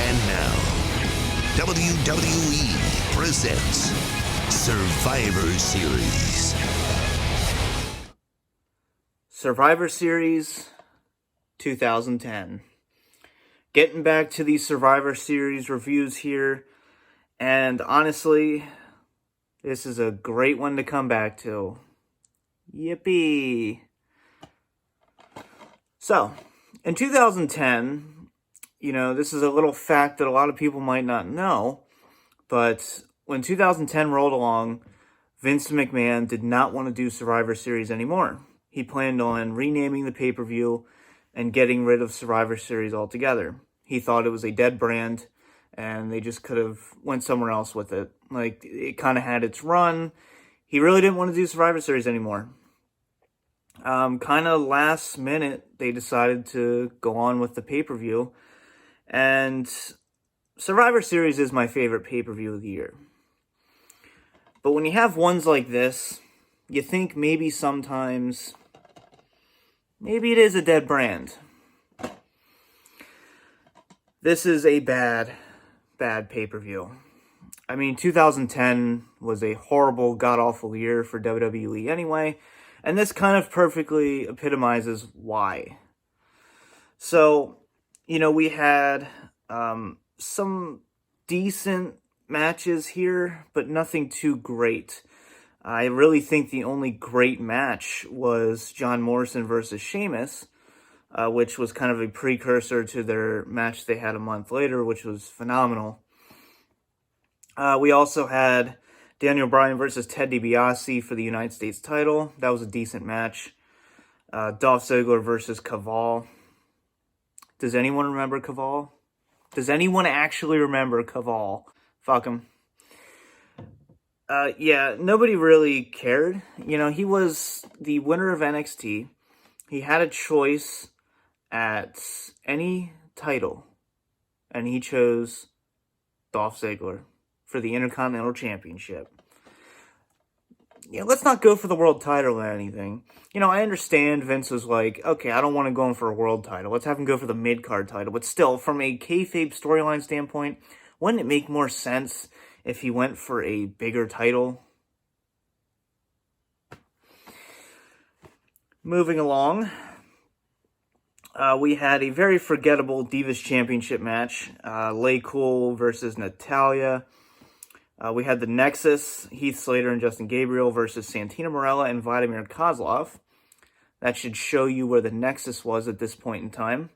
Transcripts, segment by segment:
And now, WWE presents Survivor Series. Survivor Series 2010. Getting back to these Survivor Series reviews here, and honestly, this is a great one to come back to. Yippee! So, in 2010, this is a little fact that a lot of people might not know, but when 2010 rolled along, Vince McMahon did not want to do Survivor Series anymore. He planned on renaming the pay-per-view and getting rid of Survivor Series altogether. He thought it was a dead brand, and they just could have went somewhere else with it. Like, it kind of had its run. He really didn't want to do Survivor Series anymore. Kind of last minute, they decided to go on with the pay-per-view. And Survivor Series is my favorite pay-per-view of the year. But when you have ones like this, you think maybe sometimes, maybe it is a dead brand. This is a bad pay-per-view. I mean, 2010 was a horrible, god-awful year for WWE anyway, and this kind of perfectly epitomizes why. So, we had some decent matches here, but nothing too great. I really think the only great match was John Morrison versus Sheamus, which was kind of a precursor to their match they had a month later, which was phenomenal. We also had Daniel Bryan versus Ted DiBiase for the United States title. That was a decent match. Dolph Ziggler versus Caval. Does anyone remember Caval? Does anyone actually remember Caval? Fuck him. Yeah, nobody really cared. He was the winner of NXT. He had a choice at any title, and he chose Dolph Ziggler for the Intercontinental Championship. Let's not go for the world title or anything. I understand Vince was like, okay, I don't want to go in for a world title. Let's have him go for the mid-card title. But still, from a kayfabe storyline standpoint, wouldn't it make more sense if he went for a bigger title? Moving along, we had a very forgettable Divas Championship match. Lay Cool versus Natalya. We had the Nexus, Heath Slater and Justin Gabriel versus Santina Marella and Vladimir Kozlov. That should show you where the Nexus was at this point in time.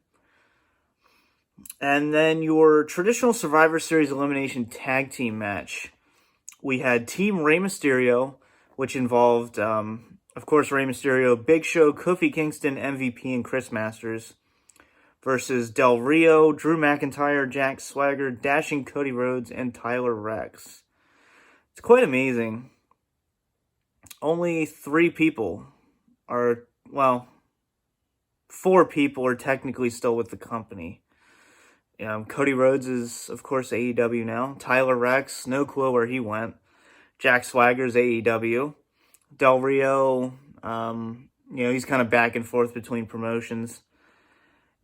And then your traditional Survivor Series elimination tag team match. We had Team Rey Mysterio, which involved, of course, Rey Mysterio, Big Show, Kofi Kingston, MVP, and Chris Masters, versus Del Rio, Drew McIntyre, Jack Swagger, Dashing Cody Rhodes, and Tyler Rex. It's quite amazing. Only 4 people are technically still with the company. Cody Rhodes is, of course, AEW now. Tyler Rex, no clue where he went. Jack Swagger's AEW. Del Rio, he's kind of back and forth between promotions.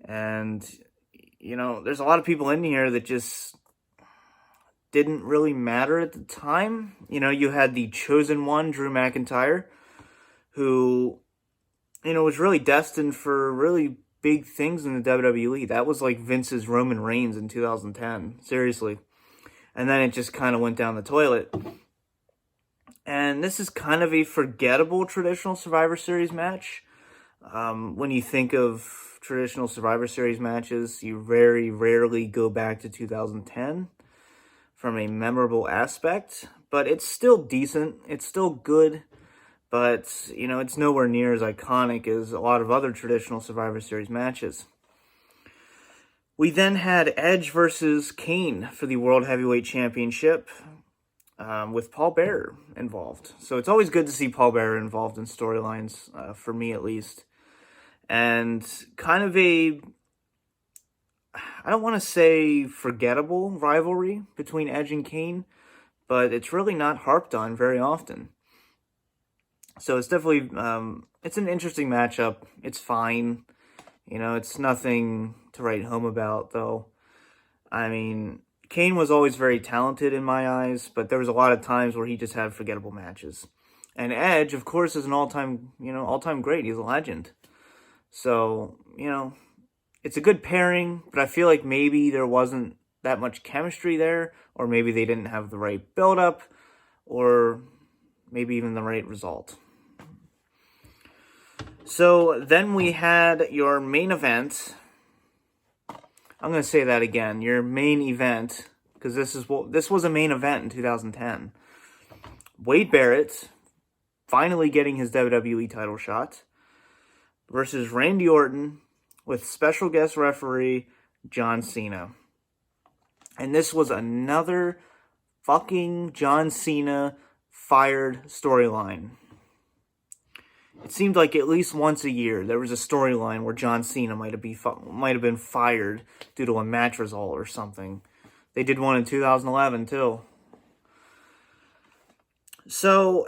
And, there's a lot of people in here that just didn't really matter at the time. You had the chosen one, Drew McIntyre, who, was really destined for really big things in the WWE. That was like Vince's Roman Reigns in 2010. Seriously. And then it just kind of went down the toilet. And this is kind of a forgettable traditional Survivor Series match. When you think of traditional Survivor Series matches, you very rarely go back to 2010 from a memorable aspect. But it's still decent. It's still good. But, it's nowhere near as iconic as a lot of other traditional Survivor Series matches. We then had Edge versus Kane for the World Heavyweight Championship, with Paul Bearer involved. So it's always good to see Paul Bearer involved in storylines, for me at least. And kind of a, I don't want to say forgettable rivalry between Edge and Kane, but it's really not harped on very often. So it's definitely, it's an interesting matchup. It's fine. It's nothing to write home about, though. I mean, Kane was always very talented in my eyes, but there was a lot of times where he just had forgettable matches. And Edge, of course, is an all-time great. He's a legend. So, it's a good pairing, but I feel like maybe there wasn't that much chemistry there, or maybe they didn't have the right build-up, or maybe even the right result. So then we had your main event. I'm going to say that again. Your main event, because this was a main event in 2010. Wade Barrett finally getting his WWE title shot versus Randy Orton with special guest referee John Cena. And this was another fucking John Cena fired storyline. It seemed like at least once a year there was a storyline where John Cena might have been fired due to a match result or something. They did one in 2011 too. So,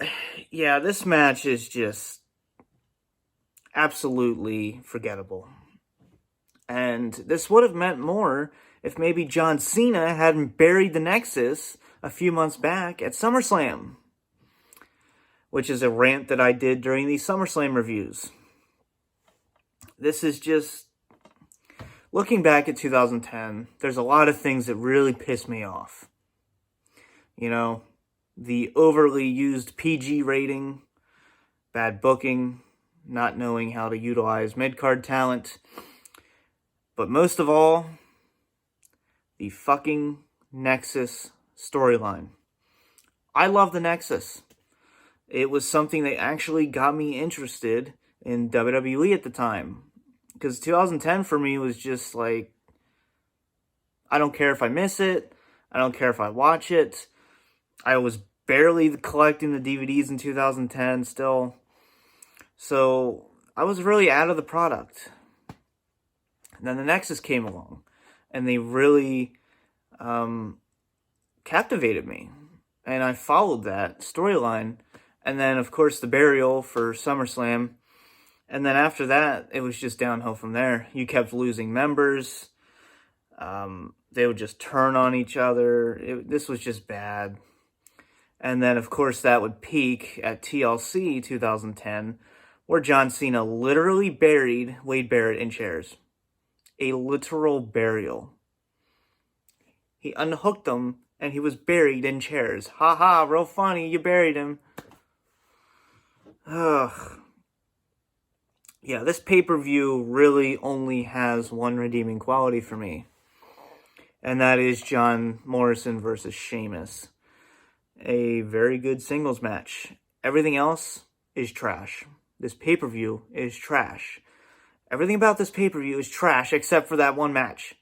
yeah, this match is just absolutely forgettable. And this would have meant more if maybe John Cena hadn't buried the Nexus a few months back at SummerSlam, which is a rant that I did during the SummerSlam reviews. This is just, looking back at 2010, there's a lot of things that really piss me off. The overly used PG rating, bad booking, not knowing how to utilize mid-card talent, but most of all, the fucking Nexus storyline. I love the Nexus. It was something that actually got me interested in WWE at the time. Because 2010 for me was just like, I don't care if I miss it. I don't care if I watch it. I was barely collecting the DVDs in 2010 still. So I was really out of the product. And then the Nexus came along. And they really captivated me. And I followed that storyline. And then, of course, the burial for SummerSlam. And then after that, it was just downhill from there. You kept losing members. They would just turn on each other. This was just bad. And then, of course, that would peak at TLC 2010, where John Cena literally buried Wade Barrett in chairs. A literal burial. He unhooked him, and he was buried in chairs. Ha ha, real funny, you buried him. Ugh. Yeah, this pay-per-view really only has one redeeming quality for me. And that is John Morrison versus Sheamus. A very good singles match. Everything else is trash. This pay-per-view is trash. Everything about this pay-per-view is trash except for that one match.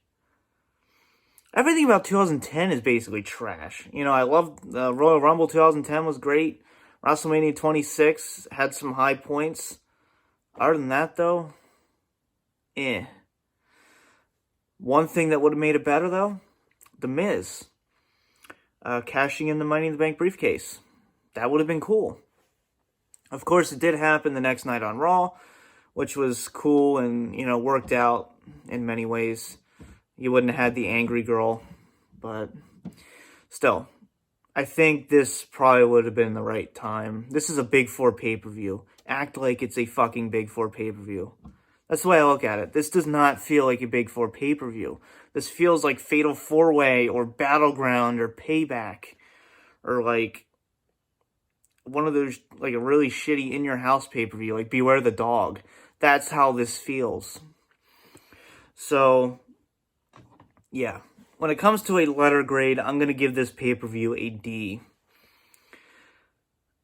Everything about 2010 is basically trash. I love Royal Rumble 2010 was great. WrestleMania 26 had some high points. Other than that, though, One thing that would have made it better, though, The Miz. Cashing in the Money in the Bank briefcase. That would have been cool. Of course, it did happen the next night on Raw, which was cool and, worked out in many ways. You wouldn't have had the angry girl, but still, I think this probably would have been the right time. This is a Big Four pay-per-view. Act like it's a fucking Big Four pay-per-view. That's the way I look at it. This does not feel like a Big Four pay-per-view. This feels like Fatal 4-Way or Battleground or Payback. Or like one of those, like a really shitty in-your-house pay-per-view. Like Beware the Dog. That's how this feels. So, yeah. When it comes to a letter grade, I'm going to give this pay-per-view a D.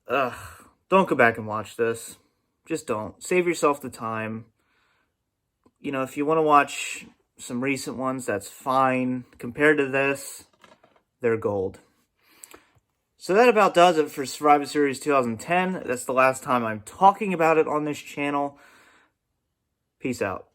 Don't go back and watch this. Just don't. Save yourself the time. If you want to watch some recent ones, that's fine. Compared to this, they're gold. So that about does it for Survivor Series 2010. That's the last time I'm talking about it on this channel. Peace out.